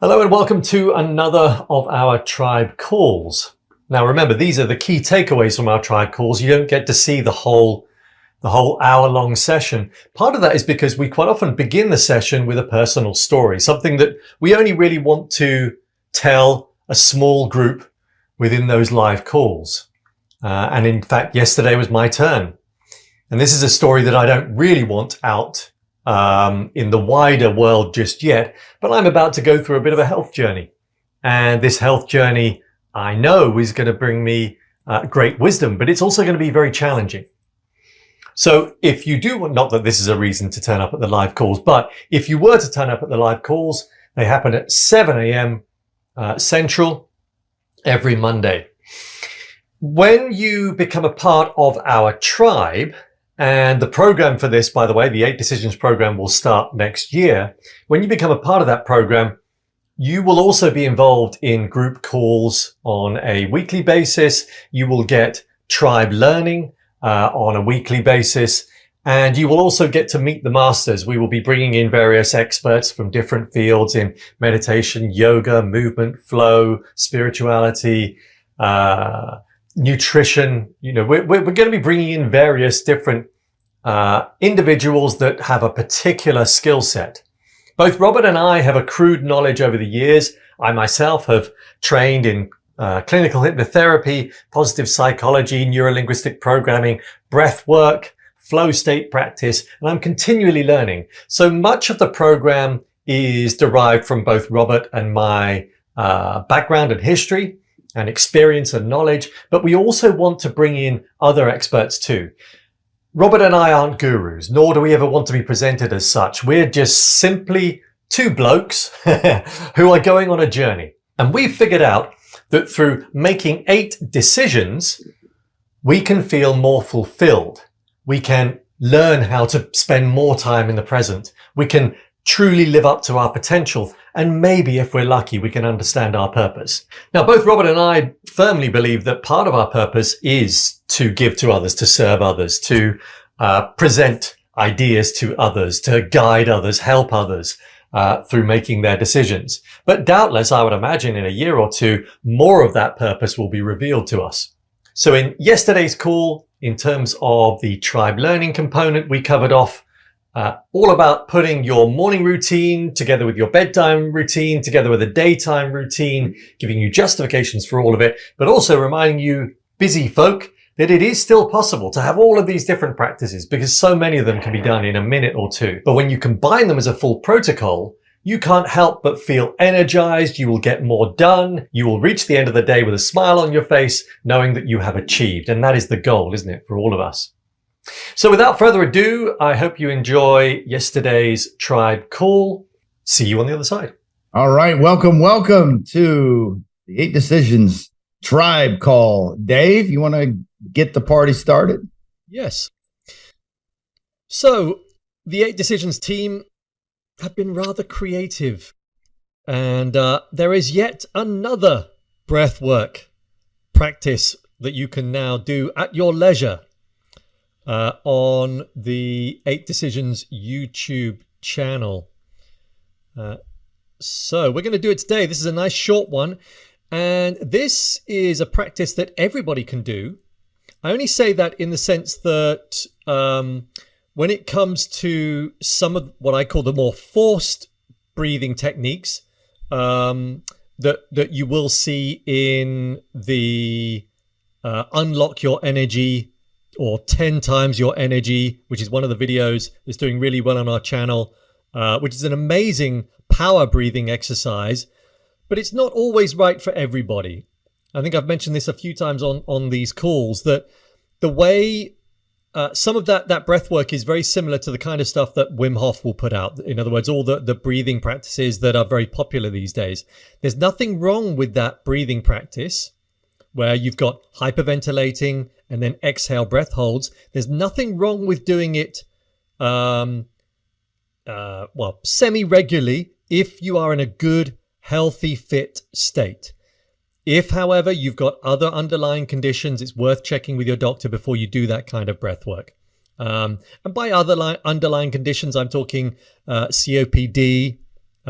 Hello and welcome to another of our tribe calls. Now remember, these are the key takeaways from our tribe calls. You don't get to see the whole hour-long session. Part of that is because we quite often begin the session with a personal story, something that we only really want to tell a small group within those live calls. And in fact, yesterday was my turn. And this is a story that I don't really want out in the wider world just yet, but I'm about to go through a bit of a health journey. And this health journey, I know, is going to bring me great wisdom, but it's also going to be very challenging. So if you do, not that this is a reason to turn up at the live calls, but if you were to turn up at the live calls, they happen at 7 a.m. Central every Monday. When you become a part of our tribe, and the program for this, by the way, the 8 Decisions program will start next year. When you become a part of that program, you will also be involved in group calls on a weekly basis. You will get tribe learning on a weekly basis. And you will also get to meet the masters. We will be bringing in various experts from different fields in meditation, yoga, movement, flow, spirituality, nutrition. You know, we're going to be bringing in various different individuals that have a particular skill set. Both Robert and I have accrued knowledge over the years. I myself have trained in clinical hypnotherapy, positive psychology, neurolinguistic programming, breath work, flow state practice, and I'm continually learning. So much of the program is derived from both Robert and my background and history and experience and knowledge, but we also want to bring in other experts too. Robert and I aren't gurus, nor do we ever want to be presented as such. We're just simply two blokes who are going on a journey. And we've figured out that through making 8 decisions, we can feel more fulfilled. We can learn how to spend more time in the present. We can truly live up to our potential. And maybe if we're lucky, we can understand our purpose. Now, both Robert and I firmly believe that part of our purpose is to give to others, to serve others, to present ideas to others, to guide others, help others through making their decisions. But doubtless, I would imagine in a year or two, more of that purpose will be revealed to us. So in yesterday's call, in terms of the tribe learning component, we covered off all about putting your morning routine together with your bedtime routine, together with a daytime routine, giving you justifications for all of it, but also reminding you, busy folk, that it is still possible to have all of these different practices because so many of them can be done in a minute or two. But when you combine them as a full protocol, you can't help but feel energized. You will get more done. You will reach the end of the day with a smile on your face, knowing that you have achieved. And that is the goal, isn't it, for all of us? So without further ado, I hope you enjoy yesterday's tribe call. See you on the other side. All right. Welcome to the 8 Decisions tribe call. Dave, you want to get the party started? Yes. So the 8 Decisions team have been rather creative. And there is yet another breathwork practice that you can now do at your leisure. On the 8 Decisions YouTube channel. So we're going to do it today. This is a nice short one. And this is a practice that everybody can do. I only say that in the sense that when it comes to some of what I call the more forced breathing techniques that you will see in the Unlock Your Energy or 10 times your energy, which is one of the videos that's doing really well on our channel, which is an amazing power breathing exercise, but it's not always right for everybody. I think I've mentioned this a few times on these calls, that the way some of that breath work is very similar to the kind of stuff that Wim Hof will put out. In other words, all the breathing practices that are very popular these days. There's nothing wrong with that breathing practice where you've got hyperventilating and then exhale breath holds. There's nothing wrong with doing it semi-regularly if you are in a good, healthy, fit state. If, however, you've got other underlying conditions, it's worth checking with your doctor before you do that kind of breath work. And by other underlying conditions, I'm talking COPD,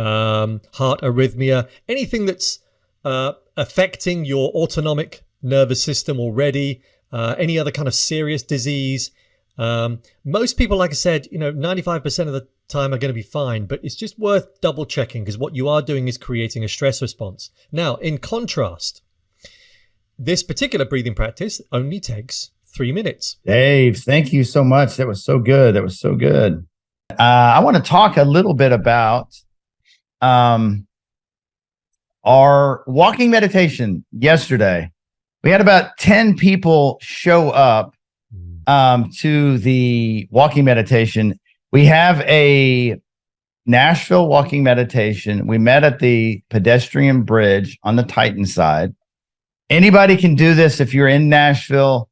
heart arrhythmia, anything that's affecting your autonomic nervous system already, any other kind of serious disease. Most people, like I said, 95% of the time are going to be fine, but it's just worth double checking, because what you are doing is creating a stress response. Now, in contrast, this particular breathing practice only takes 3 minutes. Dave, thank you so much. That was so good. That was so good. I want to talk a little bit about our walking meditation yesterday. We had about 10 people show up to the walking meditation. We have a Nashville walking meditation. We met at the pedestrian bridge on the Titan side. Anybody can do this. If you're in Nashville,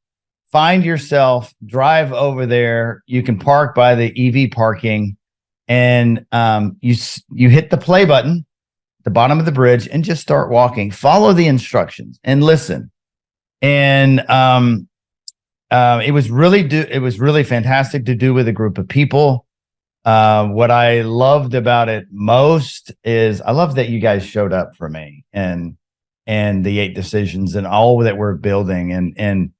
find yourself, drive over there. You can park by the EV parking, and you hit the play button at the bottom of the bridge and just start walking. Follow the instructions and listen. And it was really fantastic to do with a group of people. What I loved about it most is I love that you guys showed up for me and the 8 decisions and all that we're building. And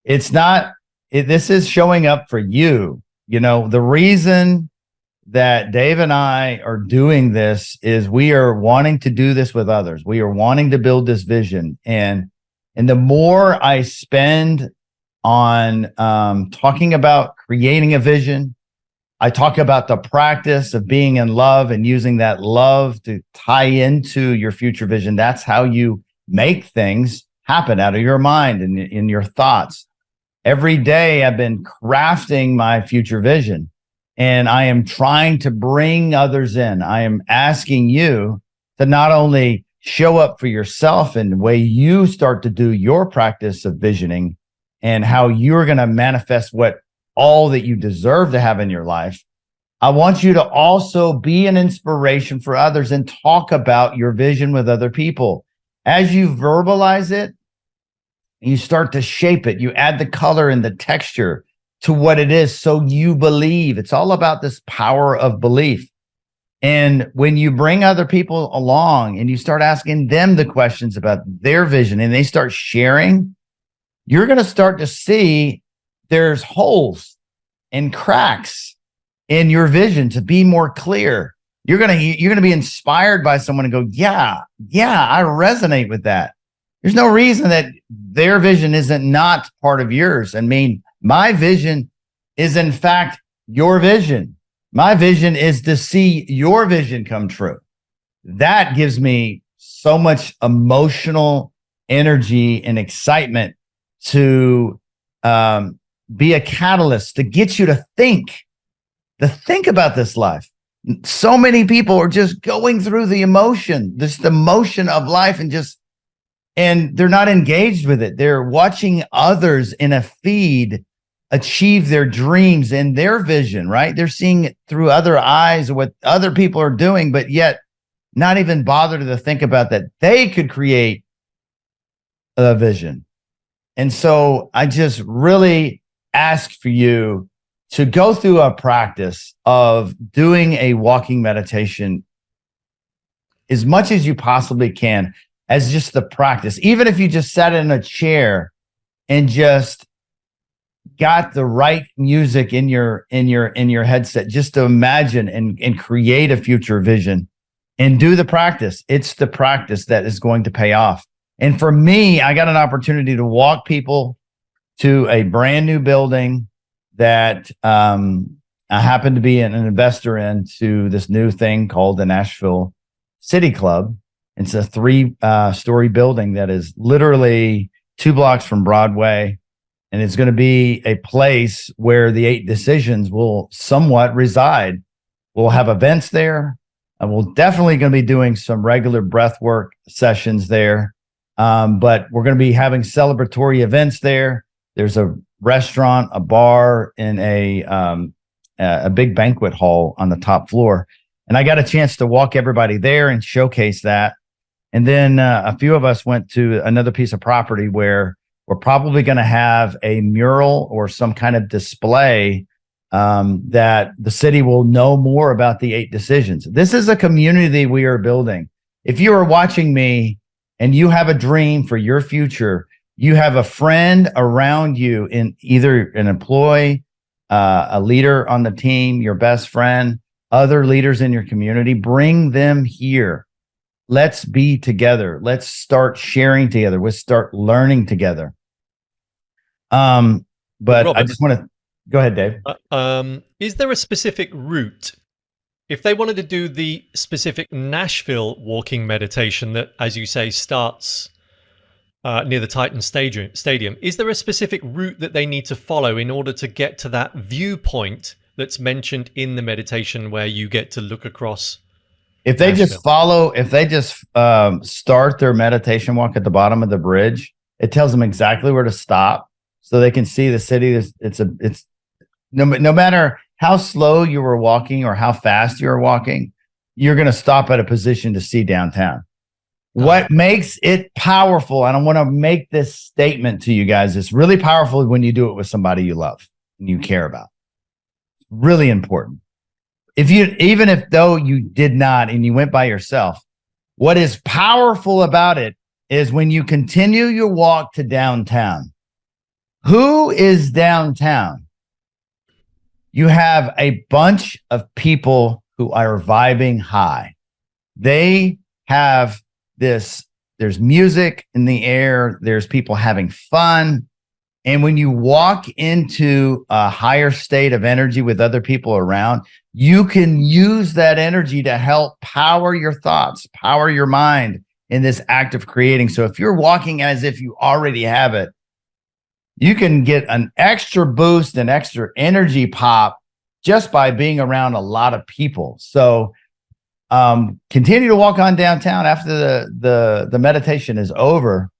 this is showing up for you. The reason that Dave and I are doing this is we are wanting to do this with others. We are wanting to build this vision. And the more I spend on talking about creating a vision, I talk about the practice of being in love and using that love to tie into your future vision. That's how you make things happen out of your mind and in your thoughts. Every day I've been crafting my future vision, and I am trying to bring others in. I am asking you to not only show up for yourself in the way you start to do your practice of visioning and how you're going to manifest all that you deserve to have in your life. I want you to also be an inspiration for others and talk about your vision with other people. As you verbalize it, you start to shape it. You add the color and the texture to what it is, so you believe. It's all about this power of belief. And when you bring other people along and you start asking them the questions about their vision and they start sharing, you're going to start to see there's holes and cracks in your vision to be more clear. You're going to be inspired by someone and go, yeah, I resonate with that. There's no reason that their vision isn't not part of yours. I mean, my vision is in fact your vision. My vision is to see your vision come true. That gives me so much emotional energy and excitement to be a catalyst to get you to think about this life. So many people are just going through the emotion of life and they're not engaged with it. They're watching others in a feed achieve their dreams and their vision, right? They're seeing it through other eyes, what other people are doing, but yet not even bother to think about that they could create a vision. And so I just really ask for you to go through a practice of doing a walking meditation as much as you possibly can, as just the practice. Even if you just sat in a chair and just got the right music in your headset, just to imagine and create a future vision and do the practice. It's the practice that is going to pay off. And for me, I got an opportunity to walk people to a brand new building that I happen to be an investor into, this new thing called the Nashville City Club. It's a 3-story building that is literally 2 blocks from Broadway. And it's going to be a place where the 8 decisions will somewhat reside. We'll have events there. We're definitely going to be doing some regular breathwork sessions there. But we're going to be having celebratory events there. There's a restaurant, a bar, and a big banquet hall on the top floor. And I got a chance to walk everybody there and showcase that. And then a few of us went to another piece of property where we're probably going to have a mural or some kind of display that the city will know more about the 8 decisions. This is a community we are building. If you are watching me and you have a dream for your future, you have a friend around you, in either an employee, a leader on the team, your best friend, other leaders in your community, bring them here. Let's be together. Let's start sharing together. Let's start learning together. But Robert, I just want to go ahead, Dave. Is there a specific route if they wanted to do the specific Nashville walking meditation that, as you say, starts near the Titan Stadium? Is there a specific route that they need to follow in order to get to that viewpoint that's mentioned in the meditation where you get to look across? If they just start their meditation walk at the bottom of the bridge, it tells them exactly where to stop so they can see the city. It's no matter how slow you were walking or how fast you were walking, you're going to stop at a position to see downtown. What makes it powerful, and I want to make this statement to you guys, it's really powerful when you do it with somebody you love and you care about. Really important. Even if though you did not and you went by yourself, what is powerful about it is when you continue your walk to downtown. Who is downtown? You have a bunch of people who are vibing high. They have this, there's music in the air, there's people having fun. And when you walk into a higher state of energy with other people around, you can use that energy to help power your thoughts, power your mind in this act of creating. So if you're walking as if you already have it, you can get an extra boost and extra energy pop just by being around a lot of people. So continue to walk on downtown after the meditation is over,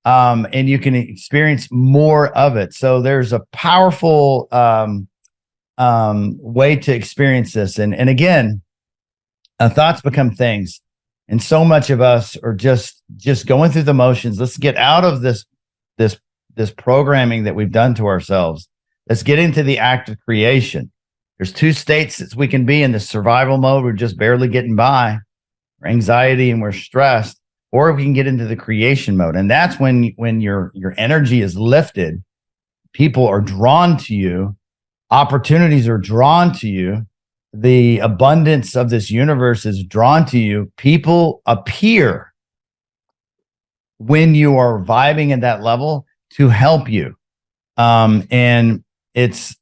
and you can experience more of it. So there's a powerful way to experience this. And again, thoughts become things. And so much of us are just going through the motions. Let's get out of this programming that we've done to ourselves. Let's get into the act of creation. There's 2 states that we can be in: the survival mode, we're just barely getting by, or anxiety and we're stressed, or we can get into the creation mode. And that's when your energy is lifted, people are drawn to you, opportunities are drawn to you, the abundance of this universe is drawn to you. People appear when you are vibing at that level to help you. And it's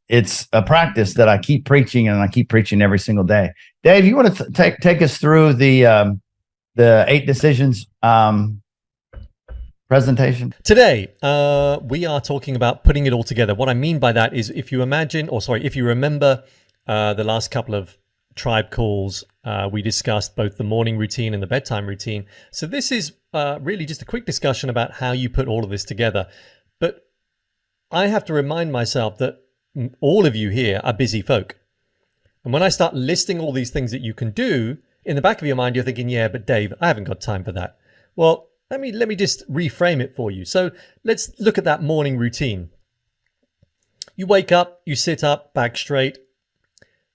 a practice that I keep preaching, and I keep preaching every single day. Dave, you want to take us through the 8 decisions presentation? Today, we are talking about putting it all together. What I mean by that is, if you remember the last couple of tribe calls, we discussed both the morning routine and the bedtime routine. So this is really just a quick discussion about how you put all of this together. But I have to remind myself that all of you here are busy folk. And when I start listing all these things that you can do, in the back of your mind, you're thinking, yeah, but Dave, I haven't got time for that. Well, let me just reframe it for you. So let's look at that morning routine. You wake up, you sit up, back straight.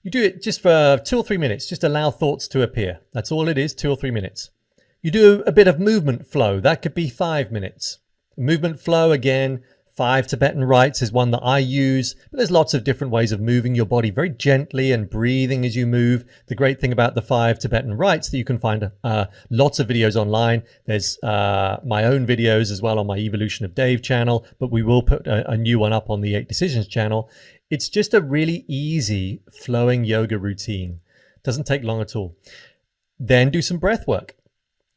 You do it just for 2 or 3 minutes. Just allow thoughts to appear. That's all it is, 2 or 3 minutes. You do a bit of movement flow. That could be 5 minutes. Movement flow, again, 5 Tibetan rites is one that I use, but there's lots of different ways of moving your body very gently and breathing as you move. The great thing about the 5 Tibetan rites that you can find lots of videos online. There's my own videos as well on my Evolution of Dave channel, but we will put a new one up on the 8 Decisions channel. It's just a really easy flowing yoga routine. Doesn't take long at all. Then do some breath work.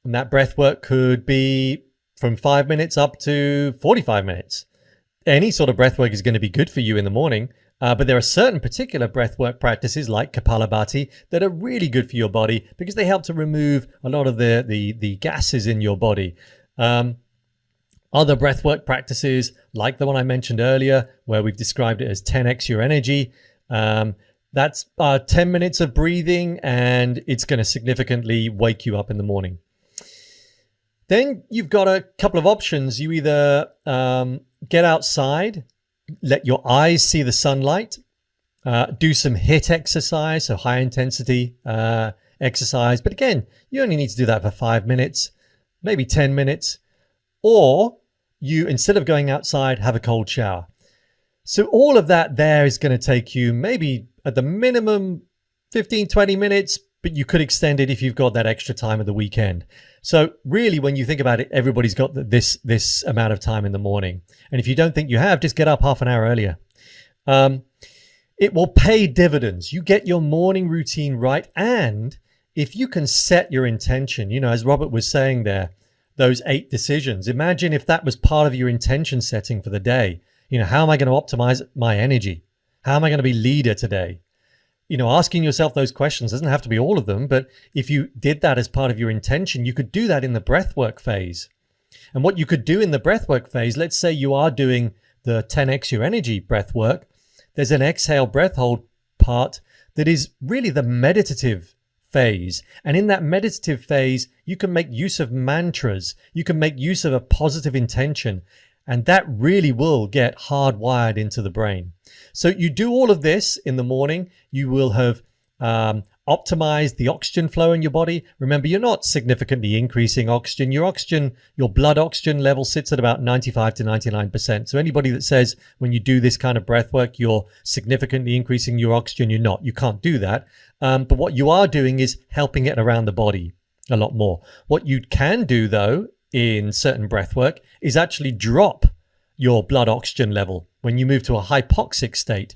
And that breath work could be from 5 minutes up to 45 minutes. Any sort of breath work is going to be good for you in the morning, but there are certain particular breath work practices like Kapalabhati that are really good for your body because they help to remove a lot of the gases in your body. Other breathwork practices, like the one I mentioned earlier, where we've described it as 10x your energy, that's 10 minutes of breathing, and it's going to significantly wake you up in the morning. Then you've got a couple of options. You either get outside, let your eyes see the sunlight, Do some HIIT exercise, so high intensity exercise. But again, you only need to do that for 5 minutes, maybe 10 minutes. Or you, instead of going outside, have a cold shower. So all of that there is going to take you maybe at the minimum 15, 20 minutes, but you could extend it if you've got that extra time of the weekend. So really, when you think about it, everybody's got this amount of time in the morning. And if you don't think you have, just get up half an hour earlier. It will pay dividends. You get your morning routine right. And if you can set your intention, as Robert was saying there, those 8 decisions, imagine if that was part of your intention setting for the day. How am I going to optimize my energy? How am I going to be leader today? Asking yourself those questions doesn't have to be all of them, but if you did that as part of your intention, you could do that in the breathwork phase. And what you could do in the breathwork phase, let's say you are doing the 10x your energy breathwork, there's an exhale breath hold part that is really the meditative phase. And in that meditative phase, you can make use of mantras. You can make use of a positive intention. And that really will get hardwired into the brain. So you do all of this in the morning. You will have optimized the oxygen flow in your body. Remember, you're not significantly increasing oxygen. Your blood oxygen level sits at about 95 to 99%. So anybody that says when you do this kind of breath work, you're significantly increasing your oxygen, you're not. You can't do that. But what you are doing is helping it around the body a lot more. What you can do, though, in certain breath work is actually drop your blood oxygen level when you move to a hypoxic state.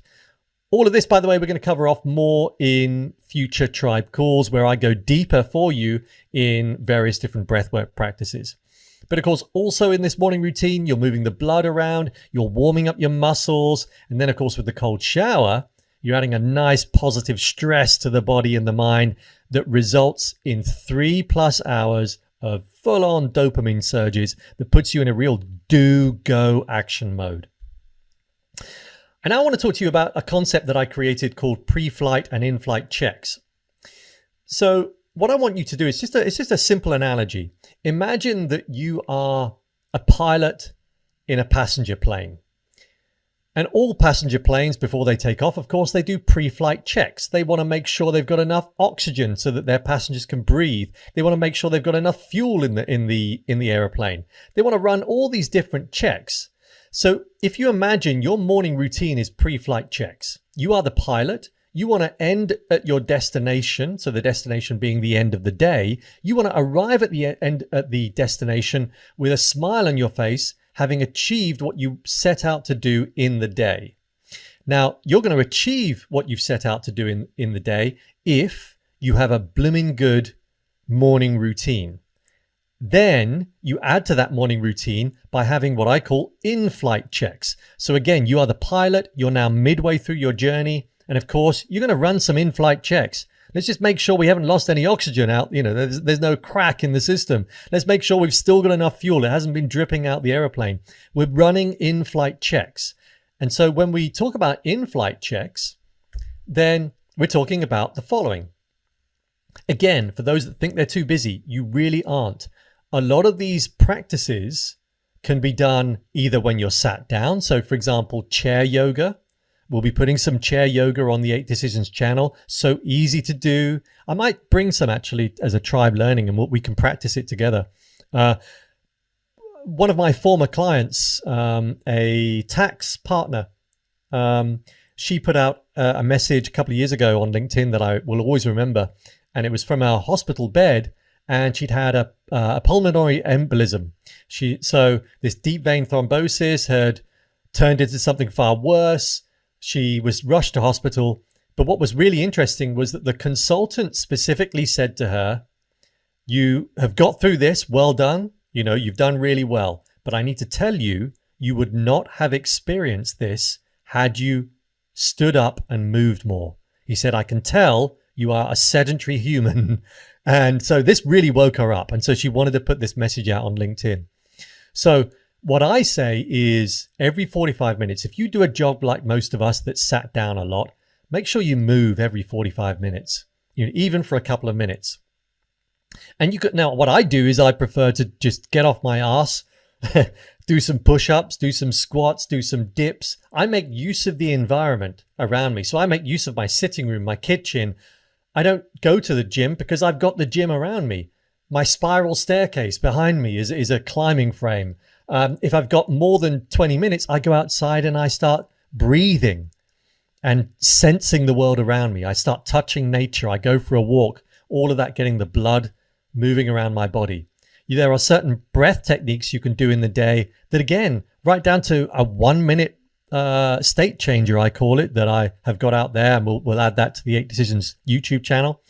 All of this, by the way, we're going to cover off more in future tribe calls where I go deeper for you in various different breathwork practices. But of course, also in this morning routine, you're moving the blood around, you're warming up your muscles. And then of course, with the cold shower, you're adding a nice positive stress to the body and the mind that results in 3+ hours of full-on dopamine surges that puts you in a real do-go action mode. And now I want to talk to you about a concept that I created called pre-flight and in-flight checks. So what I want you to do is it's just a simple analogy. Imagine that you are a pilot in a passenger plane. And all passenger planes, before they take off, of course, they do pre-flight checks. They want to make sure they've got enough oxygen so that their passengers can breathe. They want to make sure they've got enough fuel in the airplane. They want to run all these different checks. So if you imagine your morning routine is pre-flight checks, you are the pilot. You want to end at your destination. So the destination being the end of the day. You want to arrive at the end at the destination with a smile on your face, having achieved what you set out to do in the day. Now, you're going to achieve what you've set out to do in the day if you have a blooming good morning routine. Then you add to that morning routine by having what I call in-flight checks. So again, you are the pilot, you're now midway through your journey, and of course, you're going to run some in-flight checks. Let's just make sure we haven't lost any oxygen out. There's no crack in the system. Let's make sure we've still got enough fuel. It hasn't been dripping out the airplane. We're running in-flight checks. And so when we talk about in-flight checks, then we're talking about the following. Again, for those that think they're too busy, you really aren't. A lot of these practices can be done either when you're sat down. So for example, chair yoga. We'll be putting some chair yoga on the 8 Decisions channel. So easy to do. I might bring some actually as a tribe learning and we can practice it together. One of my former clients, a tax partner, she put out a message a couple of years ago on LinkedIn that I will always remember. And it was from our hospital bed, and she'd had a pulmonary embolism. So this deep vein thrombosis had turned into something far worse. She was rushed to hospital. But what was really interesting was that the consultant specifically said to her, "You have got through this. Well done. You've done really well. But I need to tell you, you would not have experienced this had you stood up and moved more." He said, "I can tell you are a sedentary human." And so this really woke her up. And so she wanted to put this message out on LinkedIn. So what I say is every 45 minutes, if you do a job like most of us that sat down a lot, make sure you move every 45 minutes, even for a couple of minutes. And now what I do is I prefer to just get off my ass do some push-ups, do some squats, do some dips. I make use of the environment around me. So I make use of my sitting room, my kitchen. I don't go to the gym because I've got the gym around me. My spiral staircase behind me is a climbing frame. If I've got more than 20 minutes, I go outside and I start breathing and sensing the world around me. I start touching nature. I go for a walk, all of that getting the blood moving around my body. There are certain breath techniques you can do in the day that, again, right down to a 1 minute state changer, I call it, that I have got out there, and we'll add that to the 8 Decisions YouTube channel.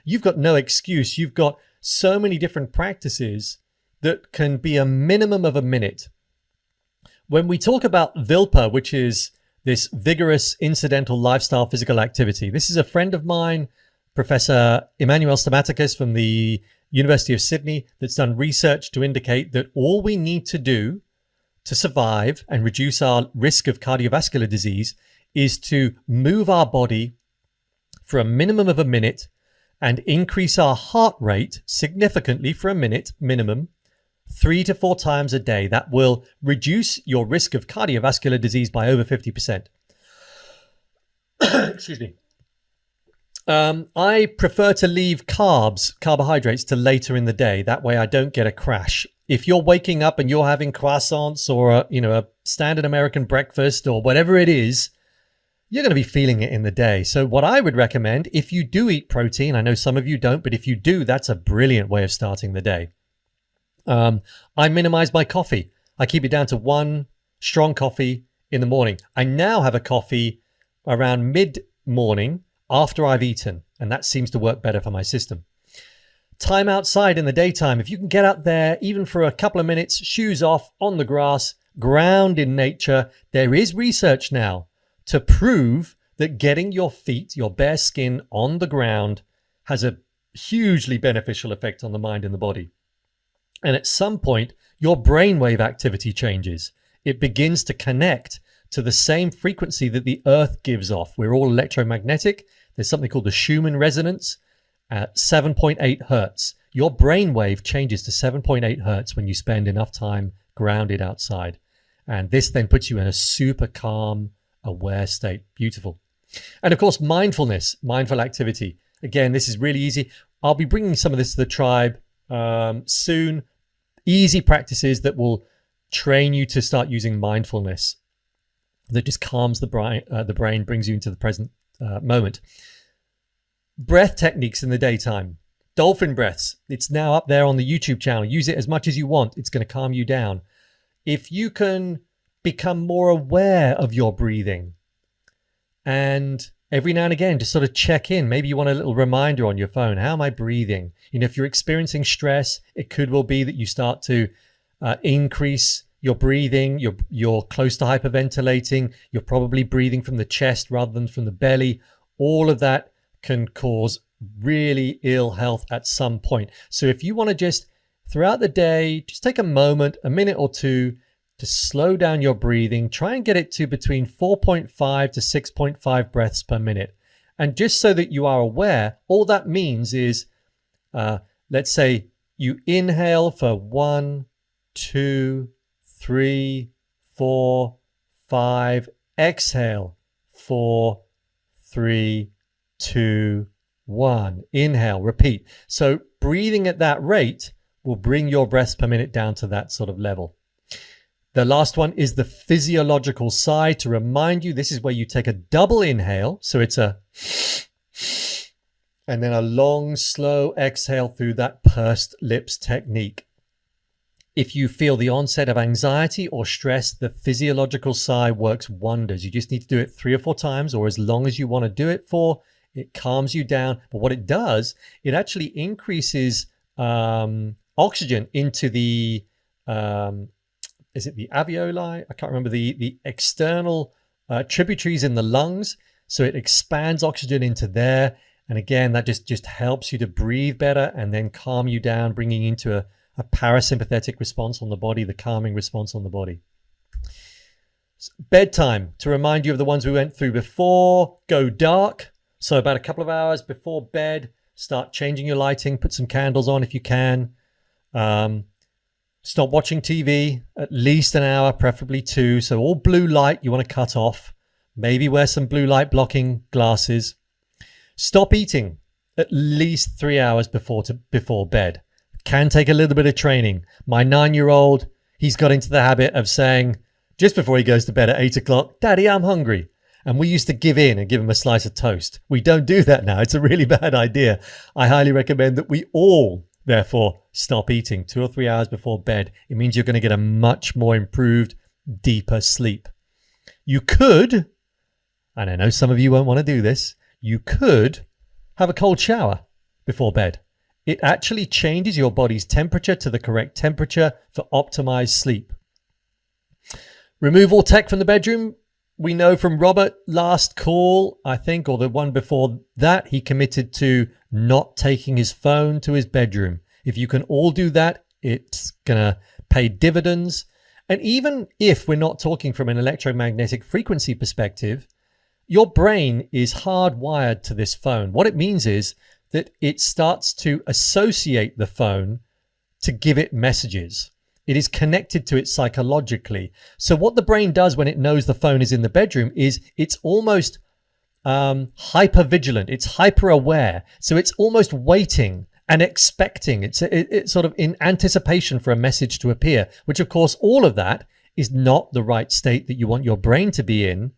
You've got no excuse. You've got so many different practices that can be a minimum of a minute. When we talk about Vilpa, which is this vigorous incidental lifestyle physical activity, this is a friend of mine, Professor Emmanuel Stamatakis from the University of Sydney, that's done research to indicate that all we need to do to survive and reduce our risk of cardiovascular disease is to move our body for a minimum of a minute and increase our heart rate significantly for a minute minimum 3 to 4 times a day. That will reduce your risk of cardiovascular disease by over 50%. Excuse me. I prefer to leave carbohydrates to later in the day. That way I don't get a crash. If you're waking up and you're having croissants or a standard American breakfast or whatever it is, you're going to be feeling it in the day. So what I would recommend, if you do eat protein, I know some of you don't, but if you do, that's a brilliant way of starting the day. I minimize my coffee. I keep it down to 1 strong coffee in the morning. I now have a coffee around mid-morning after I've eaten, and that seems to work better for my system. Time outside in the daytime. If you can get out there, even for a couple of minutes, shoes off, on the grass, ground in nature, there is research now to prove that getting your feet, your bare skin on the ground has a hugely beneficial effect on the mind and the body. And at some point, your brainwave activity changes. It begins to connect to the same frequency that the earth gives off. We're all electromagnetic. There's something called the Schumann resonance at 7.8 hertz. Your brainwave changes to 7.8 hertz when you spend enough time grounded outside. And this then puts you in a super calm, aware state. Beautiful. And of course, mindfulness, mindful activity. Again, this is really easy. I'll be bringing some of this to the tribe soon. Easy practices that will train you to start using mindfulness, that just calms the brain, brings you into the present moment. Breath techniques in the daytime. Dolphin breaths. It's now up there on the YouTube channel. Use it as much as you want. It's going to calm you down. If you can become more aware of your breathing and every now and again, just sort of check in. Maybe you want a little reminder on your phone. How am I breathing? If you're experiencing stress, it could well be that you start to increase your breathing. You're close to hyperventilating. You're probably breathing from the chest rather than from the belly. All of that can cause really ill health at some point. So if you want to just, throughout the day, just take a moment, a minute or two, to slow down your breathing, try and get it to between 4.5 to 6.5 breaths per minute. And just so that you are aware, all that means is, let's say you inhale for 1, 2, 3, 4, 5, exhale 4, 3, 2, 1. Inhale, repeat. So breathing at that rate will bring your breaths per minute down to that sort of level. The last one is the physiological sigh. To remind you, this is where you take a double inhale. So it's a, and then a long, slow exhale through that pursed lips technique. If you feel the onset of anxiety or stress, the physiological sigh works wonders. You just need to do it 3 or 4 times, or as long as you want to do it for. It calms you down. But what it does, it actually increases oxygen into the, is it the alveoli? I can't remember, the external tributaries in the lungs. So it expands oxygen into there. And again, that just helps you to breathe better and then calm you down, bringing into a parasympathetic response on the body, the calming response on the body. Bedtime, to remind you of the ones we went through before. Go dark. So about a couple of hours before bed, start changing your lighting, put some candles on if you can. Stop watching TV at least an hour, preferably 2. So all blue light you want to cut off. Maybe wear some blue light blocking glasses. Stop eating at least 3 hours before bed. Can take a little bit of training. My 9-year-old, he's got into the habit of saying, just before he goes to bed at 8 o'clock, "Daddy, I'm hungry." And we used to give in and give him a slice of toast. We don't do that now. It's a really bad idea. I highly recommend that we all, therefore, stop eating 2 or 3 hours before bed. It means you're going to get a much more improved, deeper sleep. You could, and I know some of you won't want to do this, you could have a cold shower before bed. It actually changes your body's temperature to the correct temperature for optimized sleep. Remove all tech from the bedroom. We know from Robert last call, I think, or the one before that, he committed to not taking his phone to his bedroom. If you can all do that, it's going to pay dividends. And even if we're not talking from an electromagnetic frequency perspective, your brain is hardwired to this phone. What it means is that it starts to associate the phone to give it messages. It is connected to it psychologically. So what the brain does when it knows the phone is in the bedroom is it's almost hyper vigilant. It's hyper aware. So it's almost waiting and expecting. It's sort of in anticipation for a message to appear, which of course, all of that is not the right state that you want your brain to be in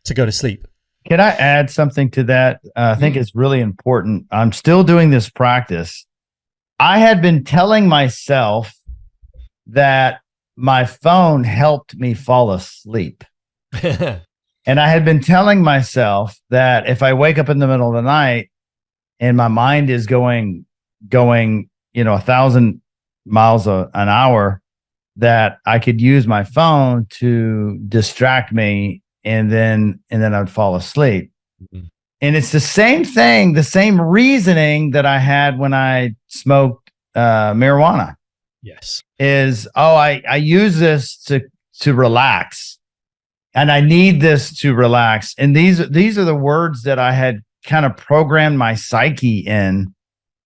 to go to sleep. Can I add something to that? I think it's really important. I'm still doing this practice. I had been telling myself that my phone helped me fall asleep. And I had been telling myself that if I wake up in the middle of the night and my mind is going, 1,000 miles an hour, that I could use my phone to distract me, and then I'd fall asleep. Mm-hmm. And it's the same thing, the same reasoning that I had when I smoked marijuana. Yes. Is, I use this to relax, and I need this to relax. And these are the words that I had kind of programmed my psyche in.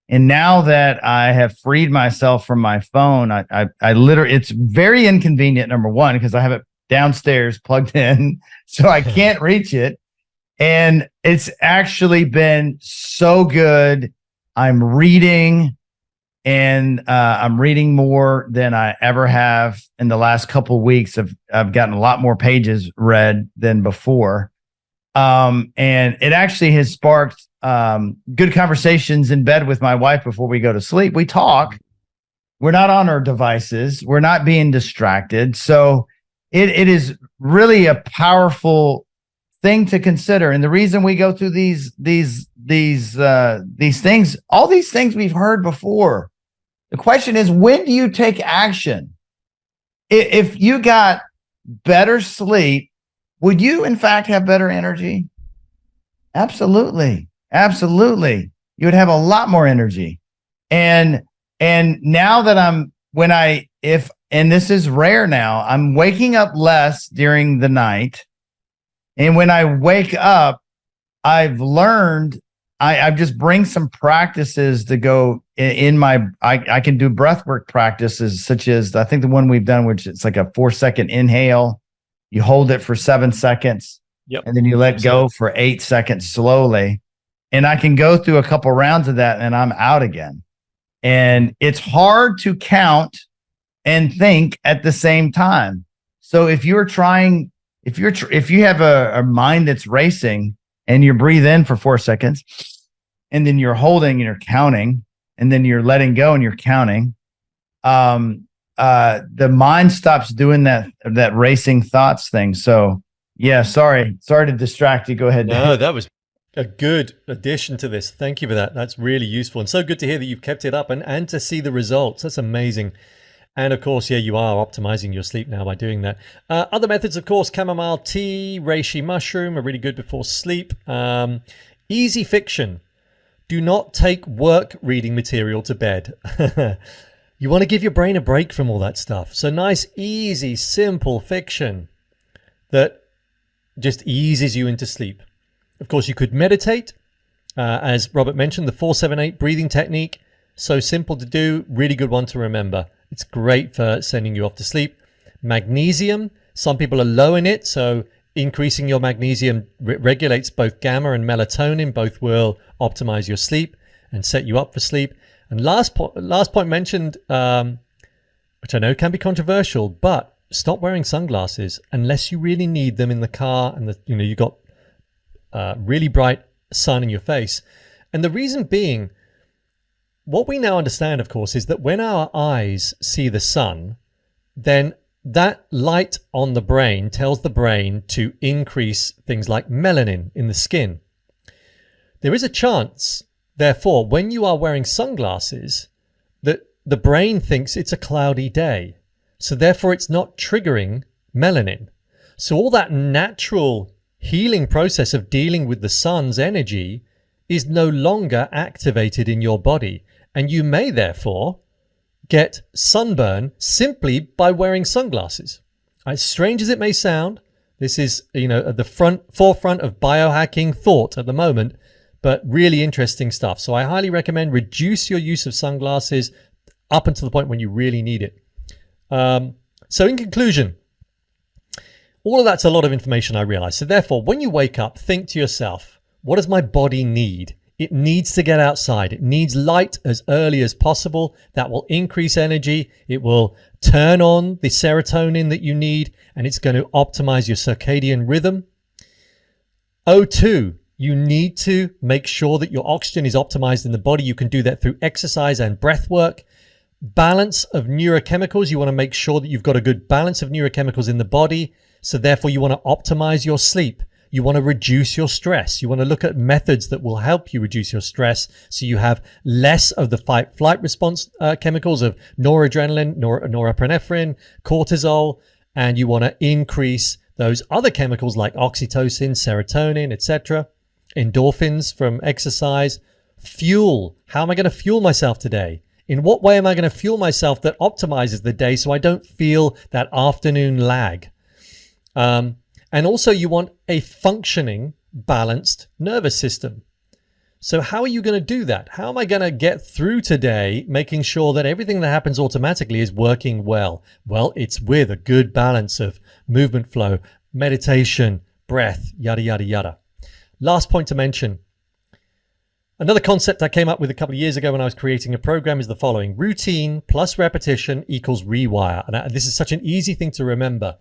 And now that I have freed myself from my phone, I literally, it's very inconvenient, number one, because I have it downstairs plugged in, so I can't reach it. And it's actually been so good. I'm reading, and I'm reading more than I ever have in the last couple of weeks. I've gotten a lot more pages read than before. And it actually has sparked good conversations in bed with my wife before we go to sleep. We talk. We're not on our devices. We're not being distracted. So it is really a powerful thing to consider. And the reason we go through these things, all these things we've heard before. The question is, when do you take action? If you got better sleep, would you in fact have better energy? Absolutely. Absolutely. You would have a lot more energy. And now that and this is rare now, I'm waking up less during the night. And when I wake up, I've learned, I just bring some practices to go in I can do breathwork practices, such as I think the one we've done, which it's like a 4-second inhale. You hold it for 7 seconds. Yep. And then you let go for 8 seconds slowly. And I can go through a couple rounds of that and I'm out again. And it's hard to count and think at the same time. So if you have a mind that's racing and you breathe in for 4 seconds, and then you're holding and you're counting, and then you're letting go and you're counting, the mind stops doing that racing thoughts thing. So yeah, sorry to distract you. Go ahead. No, that was a good addition to this. Thank you for that. That's really useful, and so good to hear that you've kept it up and to see the results. That's amazing. And of course, yeah, you are optimizing your sleep now by doing that. Other methods, of course, chamomile tea, reishi mushroom are really good before sleep. Easy fiction. Do not take work reading material to bed. You want to give your brain a break from all that stuff. So nice, easy, simple fiction that just eases you into sleep. Of course, you could meditate. As Robert mentioned, the 4-7-8 breathing technique. So simple to do, really good one to remember. It's great for sending you off to sleep. Magnesium, some people are low in it, so increasing your magnesium regulates both gamma and melatonin. Both will optimize your sleep and set you up for sleep. And last point mentioned, which I know can be controversial, but stop wearing sunglasses unless you really need them in the car and you got really bright sun in your face. And the reason being, what we now understand, of course, is that when our eyes see the sun, then that light on the brain tells the brain to increase things like melanin in the skin. There is a chance, therefore, when you are wearing sunglasses, that the brain thinks it's a cloudy day. So therefore, it's not triggering melanin. So all that natural healing process of dealing with the sun's energy is no longer activated in your body. And you may therefore get sunburn simply by wearing sunglasses. As strange as it may sound, this is, at the forefront of biohacking thought at the moment, but really interesting stuff. So I highly recommend reduce your use of sunglasses up until the point when you really need it. So in conclusion, all of that's a lot of information, I realize. So therefore, when you wake up, think to yourself, what does my body need? It needs to get outside. It needs light as early as possible. That will increase energy. It will turn on the serotonin that you need, and it's going to optimize your circadian rhythm. O2, you need to make sure that your oxygen is optimized in the body. You can do that through exercise and breath work. Balance of neurochemicals. You want to make sure that you've got a good balance of neurochemicals in the body. So therefore, you want to optimize your sleep. You want to reduce your stress. You want to look at methods that will help you reduce your stress so you have less of the fight-flight response chemicals of noradrenaline, norepinephrine, cortisol, and you want to increase those other chemicals like oxytocin, serotonin, etc., endorphins from exercise. Fuel. How am I going to fuel myself today? In what way am I going to fuel myself that optimizes the day so I don't feel that afternoon lag? And also you want a functioning, balanced nervous system. So how are you going to do that? How am I going to get through today making sure that everything that happens automatically is working well? Well, it's with a good balance of movement flow, meditation, breath, yada, yada, yada. Last point to mention. Another concept I came up with a couple of years ago when I was creating a program is the following. Routine plus repetition equals rewire. And this is such an easy thing to remember.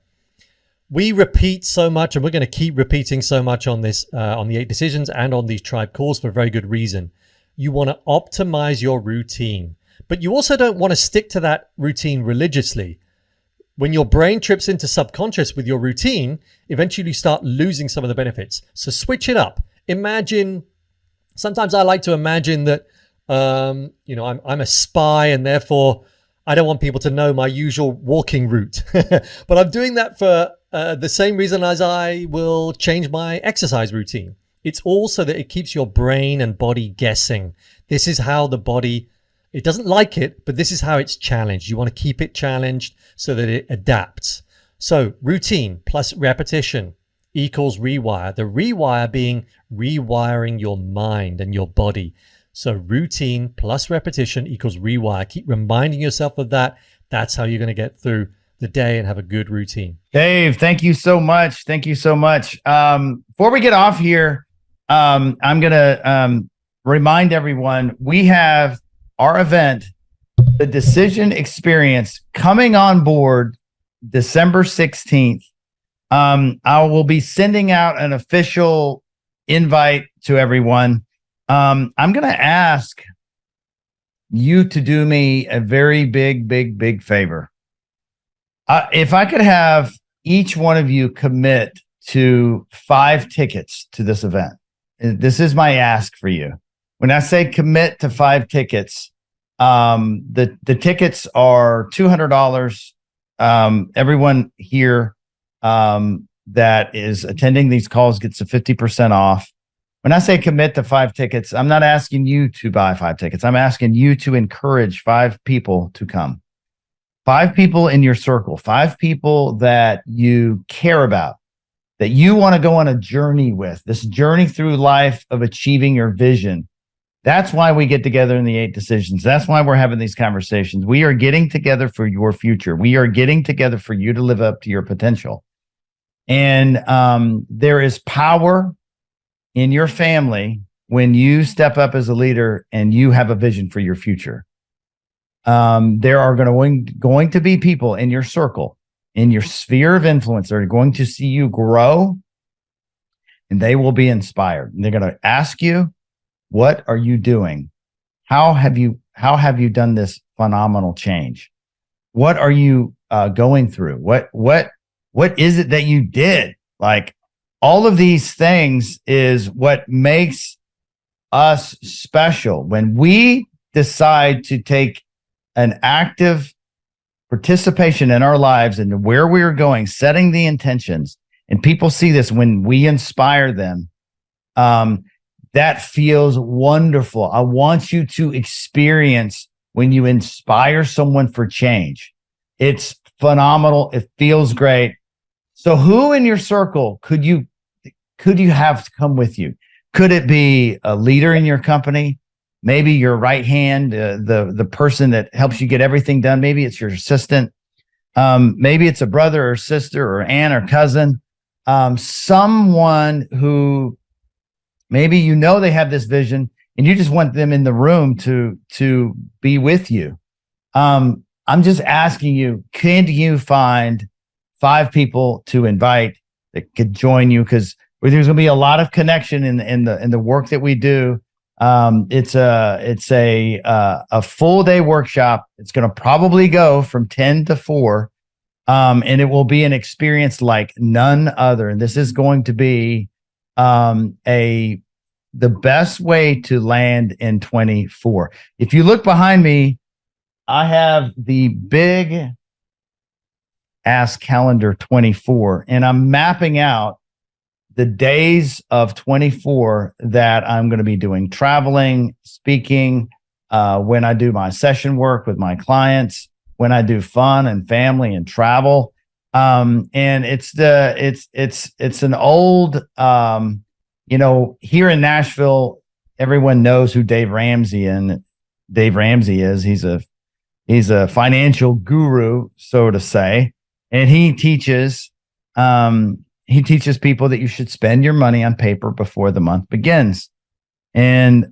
We repeat so much, and we're going to keep repeating so much on this, on the 8 decisions and on these tribe calls for a very good reason. You want to optimize your routine, but you also don't want to stick to that routine religiously. When your brain trips into subconscious with your routine, eventually you start losing some of the benefits. So switch it up. Sometimes I like to imagine that, I'm a spy and therefore I don't want people to know my usual walking route, but I'm doing that for the same reason as I will change my exercise routine. It's also that it keeps your brain and body guessing. This is how the body, it doesn't like it, but this is how it's challenged. You want to keep it challenged so that it adapts. So routine plus repetition equals rewire. The rewire being rewiring your mind and your body. So routine plus repetition equals rewire. Keep reminding yourself of that. That's how you're going to get through the day and have a good routine. Dave, thank you so much. Thank you so much. Before we get off here, I'm going to remind everyone, we have our event, the Decision Experience, coming on board December 16th. I will be sending out an official invite to everyone. I'm going to ask you to do me a very big favor. If I could have each one of you commit to 5 tickets to this event. This is my ask for you. When I say commit to 5 tickets, the tickets are $200. Everyone here that is attending these calls gets a 50% off. When I say commit to 5 tickets, I'm not asking you to buy 5 tickets. I'm asking you to encourage 5 people to come. 5 people in your circle, 5 people that you care about, that you want to go on a journey with, this journey through life of achieving your vision, That's why we get together in the 8 decisions. That's why we're having these conversations. We are getting together for your future. We are getting together for you to live up to your potential. And there is power in your family when you step up as a leader and you have a vision for your future. There are going to be people in your circle, in your sphere of influence, that are going to see you grow, and they will be inspired. And they're going to ask you, what are you doing? How have you done this phenomenal change? What are you going through? What is it that you did? Like, all of these things is what makes us special. When we decide to take an active participation in our lives and where we are going, setting the intentions, and people see this when we inspire them, that feels wonderful. I want you to experience when you inspire someone for change. It's phenomenal. It feels great. So who in your circle could you have to come with you? Could it be a leader in your company? Maybe your right hand, the person that helps you get everything done. Maybe it's your assistant. Maybe it's a brother or sister or aunt or cousin. Someone who maybe they have this vision and you just want them in the room to be with you. I'm just asking you, can you find 5 people to invite that could join you? Because there's going to be a lot of connection in the work that we do. It's a full day workshop. It's going to probably go from 10 to 4. And it will be an experience like none other. And this is going to be the best way to land in 24. If you look behind me, I have the big ass calendar 24, and I'm mapping out the days of 24 that I'm going to be doing traveling, speaking, when I do my session work with my clients, when I do fun and family and travel. And it's an old, here in Nashville, everyone knows who Dave Ramsey is. He's a financial guru, so to say. And he teaches people that you should spend your money on paper before the month begins. And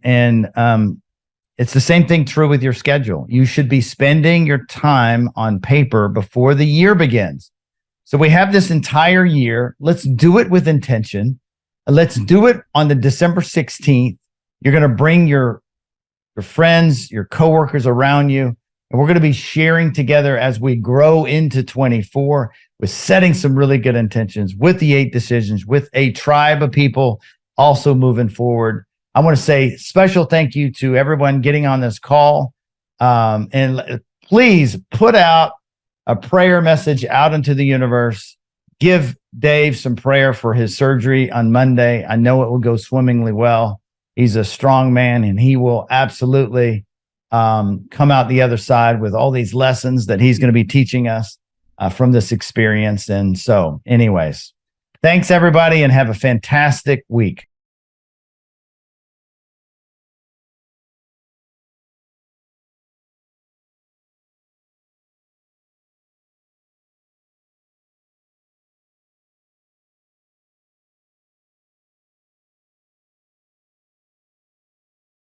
it's the same thing true with your schedule. You should be spending your time on paper before the year begins. So we have this entire year. Let's do it with intention. Let's do it on the December 16th. You're going to bring your friends, your coworkers around you, and we're going to be sharing together as we grow into 24 with setting some really good intentions, with the 8 decisions, with a tribe of people also moving forward. I want to say special thank you to everyone getting on this call. And please put out a prayer message out into the universe. Give Dave some prayer for his surgery on Monday. I know it will go swimmingly well. He's a strong man, and he will absolutely come out the other side with all these lessons that he's going to be teaching us from this experience. And so anyways, thanks everybody, and have a fantastic week.